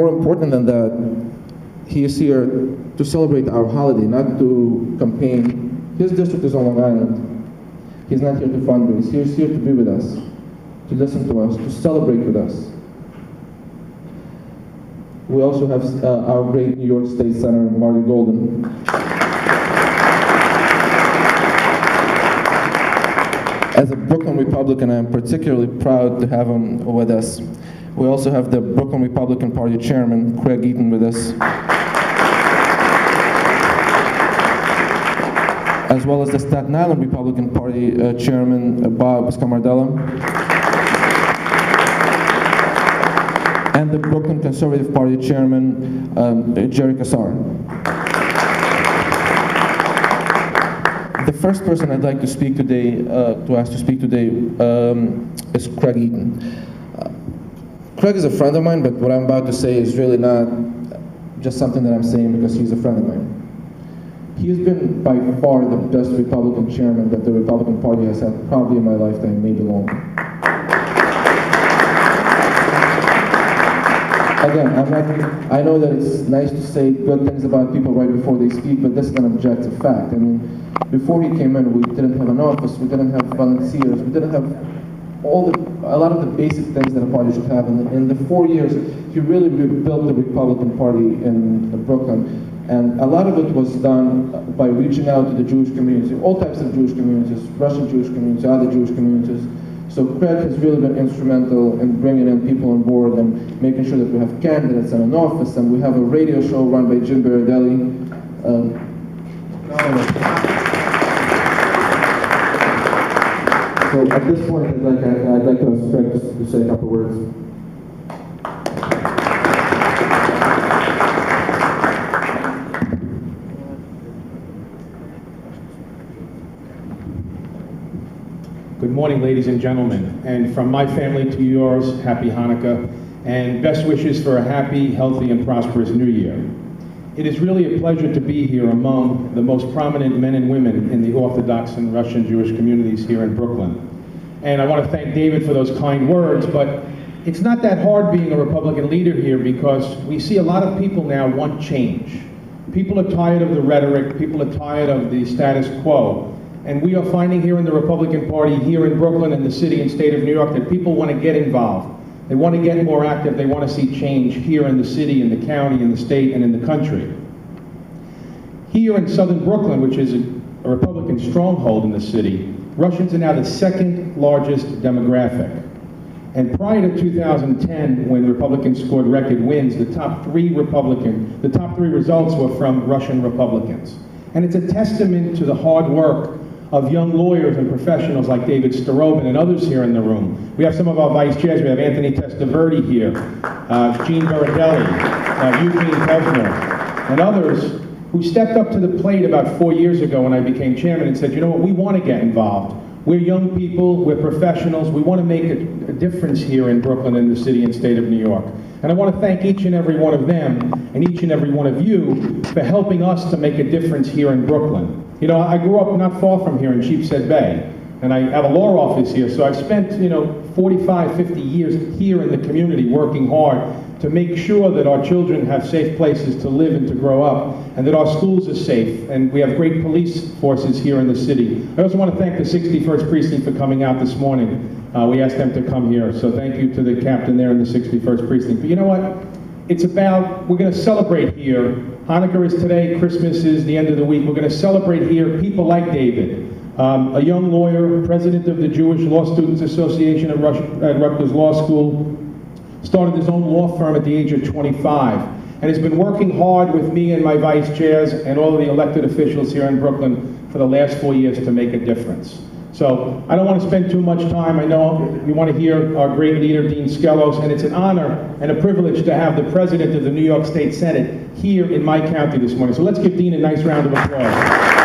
more important than that, he is here to celebrate our holiday, not to campaign. His district is on Long Island. He's not here to fundraise. He's here to be with us, to listen to us, to celebrate with us. We also have our great New York State Senator, Marty Golden. As a Brooklyn Republican, I am particularly proud to have him with us. We also have the Brooklyn Republican Party Chairman, Craig Eaton, with us, as well as the Staten Island Republican Party Chairman, Bob Scamardella, and the Brooklyn Conservative Party Chairman, Jerry Kassar. The first person I'd like to speak today, is Craig Eaton. Craig is a friend of mine, but what I'm about to say is really not just something that I'm saying because he's a friend of mine. He has been by far the best Republican chairman that the Republican Party has had probably in my lifetime, maybe longer. Again, I know that it's nice to say good things about people right before they speak, but this is an objective fact. I mean, before he came in, we didn't have an office, we didn't have volunteers, we didn't have a lot of the basic things that a party should have. And in the 4 years, he really rebuilt the Republican Party in Brooklyn. And a lot of it was done by reaching out to the Jewish community, all types of Jewish communities, Russian Jewish communities, other Jewish communities. So Craig has really been instrumental in bringing in people on board and making sure that we have candidates and an office, and we have a radio show run by Jim Baradelli. So at this point, I'd like to ask Craig to say a couple words. Good morning, ladies and gentlemen, and from my family to yours, happy Hanukkah, and best wishes for a happy, healthy, and prosperous New Year. It is really a pleasure to be here among the most prominent men and women in the Orthodox and Russian Jewish communities here in Brooklyn. And I want to thank David for those kind words, but it's not that hard being a Republican leader here because we see a lot of people now want change. People are tired of the rhetoric, people are tired of the status quo. And we are finding here in the Republican Party, here in Brooklyn and the city and state of New York, that people want to get involved. They want to get more active. They want to see change here in the city, in the county, in the state, and in the country. Here in southern Brooklyn, which is a Republican stronghold in the city, Russians are now the second largest demographic. And prior to 2010, when the Republicans scored record wins, the top three results were from Russian Republicans. And it's a testament to the hard work of young lawyers and professionals like David Starobin and others here in the room. We have some of our vice chairs. We have Anthony Testaverde here, Gene Baradelli, Eugene Kovner, and others who stepped up to the plate about 4 years ago when I became chairman and said, you know what, we want to get involved. We're young people, we're professionals, we want to make a difference here in Brooklyn and the city and state of New York. And I want to thank each and every one of them and each and every one of you for helping us to make a difference here in Brooklyn. You know, I grew up not far from here in Sheepshead Bay, and I have a law office here, so I've spent, 45, 50 years here in the community working hard to make sure that our children have safe places to live and to grow up, and that our schools are safe, and we have great police forces here in the city. I also want to thank the 61st Precinct for coming out this morning. We asked them to come here, so thank you to the captain there in the 61st Precinct. But you know what? It's about, we're going to celebrate here. Hanukkah is today, Christmas is the end of the week. We're going to celebrate here people like David, a young lawyer, president of the Jewish Law Students Association at Rutgers Law School, started his own law firm at the age of 25, and has been working hard with me and my vice chairs and all of the elected officials here in Brooklyn for the last 4 years to make a difference. So I don't want to spend too much time. I know you want to hear our great leader, Dean Skelos, and it's an honor and a privilege to have the president of the New York State Senate here in my county this morning. So let's give Dean a nice round of applause.